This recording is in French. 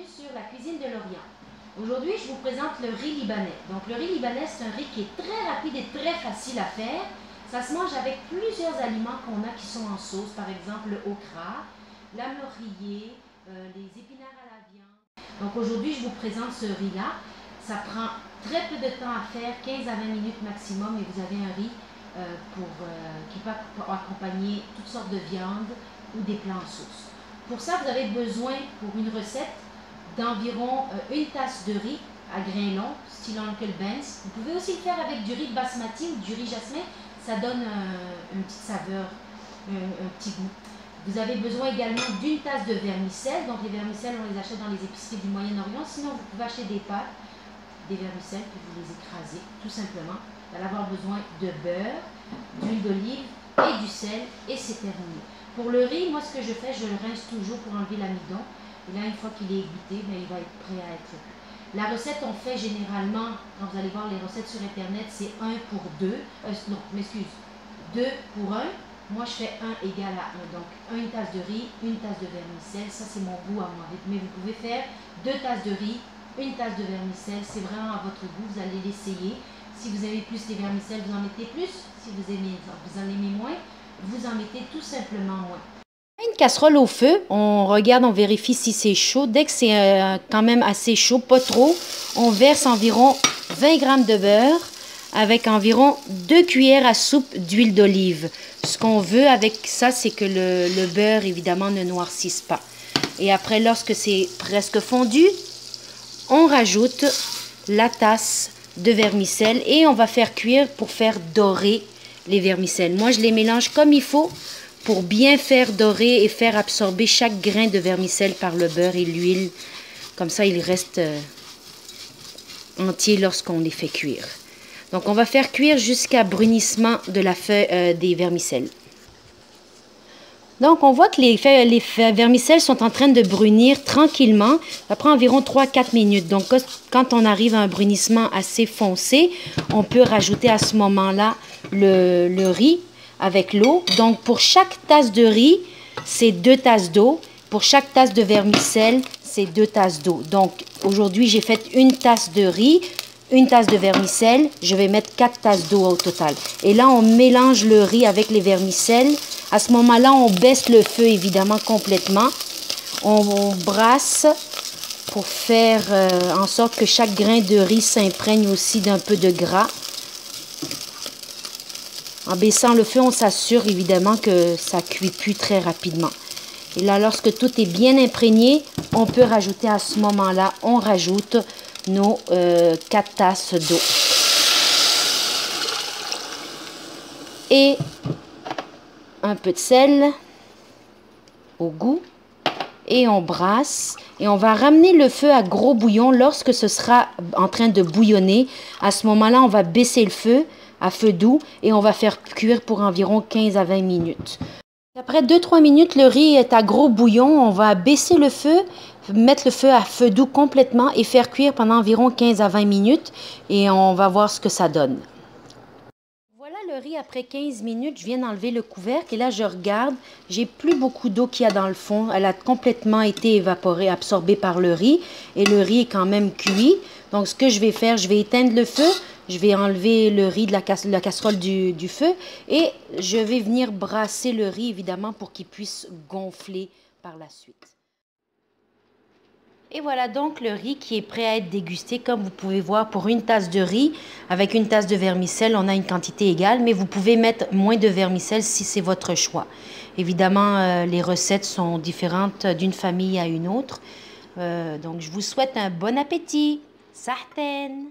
bienvenue sur la cuisine de l'Orient. Aujourd'hui, je vous présente le riz libanais. Donc le riz libanais, c'est un riz qui est très rapide et très facile à faire. Ça se mange avec plusieurs aliments qu'on a qui sont en sauce, par exemple le okra, la laurier, les épinards à la viande. Donc aujourd'hui, je vous présente ce riz-là. Ça prend très peu de temps à faire, 15 à 20 minutes maximum, et vous avez un riz qui peut accompagner toutes sortes de viandes ou des plats en sauce. Pour ça, vous avez besoin, pour une recette, d'environ une tasse de riz à grains longs, style Uncle Ben's. Vous pouvez aussi le faire avec du riz basmati ou du riz jasmin. Ça donne une petite saveur, un petit goût. Vous avez besoin également d'une tasse de vermicelles. Donc les vermicelles, on les achète dans les épiceries du Moyen-Orient. Sinon, vous pouvez acheter des pâtes, des vermicelles, puis vous les écrasez, tout simplement. Vous allez avoir besoin de beurre, d'huile d'olive et du sel, et c'est terminé. Pour le riz, moi ce que je fais, je le rince toujours pour enlever l'amidon. Et là, une fois qu'il est égouté, il va être prêt à être cuit. La recette, on fait généralement, quand vous allez voir les recettes sur Internet, c'est 1 pour 2. Non, m'excuse, 2 pour 1. Moi, je fais 1 égale à 1. Donc, une tasse de riz, une tasse de vermicelle. Ça, c'est mon goût à moi. Mais vous pouvez faire 2 tasses de riz, une tasse de vermicelle. C'est vraiment à votre goût. Vous allez l'essayer. Si vous aimez plus les vermicelles, vous en mettez plus. Si vous en aimez moins, vous en mettez tout simplement moins. Une casserole au feu, on regarde, on vérifie si c'est chaud. Dès que c'est quand même assez chaud, pas trop, on verse environ 20 g de beurre avec environ 2 cuillères à soupe d'huile d'olive. Ce qu'on veut avec ça, c'est que le beurre, évidemment, ne noircisse pas. Et après, lorsque c'est presque fondu, on rajoute la tasse de vermicelle et on va faire cuire pour faire dorer les vermicelles. Moi, je les mélange comme il faut pour bien faire dorer et faire absorber chaque grain de vermicelle par le beurre et l'huile. Comme ça, il reste entier lorsqu'on les fait cuire. Donc, on va faire cuire jusqu'à brunissement de la feuille des vermicelles. Donc, on voit que les vermicelles sont en train de brunir tranquillement. Ça prend environ 3-4 minutes. Donc, quand on arrive à un brunissement assez foncé, on peut rajouter à ce moment-là le riz avec l'eau. Donc, pour chaque tasse de riz, c'est 2 tasses d'eau. Pour chaque tasse de vermicelle, c'est 2 tasses d'eau. Donc, aujourd'hui, j'ai fait une tasse de riz, une tasse de vermicelle. Je vais mettre 4 tasses d'eau au total. Et là, on mélange le riz avec les vermicelles. À ce moment-là, on baisse le feu, évidemment, complètement. On brasse pour faire en sorte que chaque grain de riz s'imprègne aussi d'un peu de gras. En baissant le feu, on s'assure évidemment que ça cuit plus très rapidement. Et là, lorsque tout est bien imprégné, on peut rajouter à ce moment-là, on rajoute nos 4 tasses d'eau. Et un peu de sel au goût. Et on brasse. Et on va ramener le feu à gros bouillon lorsque ce sera en train de bouillonner. À ce moment-là, on va baisser le feu à feu doux et on va faire cuire pour environ 15 à 20 minutes. Après 2-3 minutes, le riz est à gros bouillon. On va baisser le feu, mettre le feu à feu doux complètement et faire cuire pendant environ 15 à 20 minutes et on va voir ce que ça donne. Voilà le riz après 15 minutes. Je viens d'enlever le couvercle et là, je regarde. J'ai plus beaucoup d'eau qu'il y a dans le fond. Elle a complètement été évaporée, absorbée par le riz et le riz est quand même cuit. Donc, ce que je vais faire, je vais éteindre le feu. Je vais enlever le riz de la casserole du feu et je vais venir brasser le riz, évidemment, pour qu'il puisse gonfler par la suite. Et voilà donc le riz qui est prêt à être dégusté. Comme vous pouvez voir, pour une tasse de riz, avec une tasse de vermicelle, on a une quantité égale, mais vous pouvez mettre moins de vermicelle si c'est votre choix. Évidemment, les recettes sont différentes d'une famille à une autre. Donc, je vous souhaite un bon appétit. Sahten!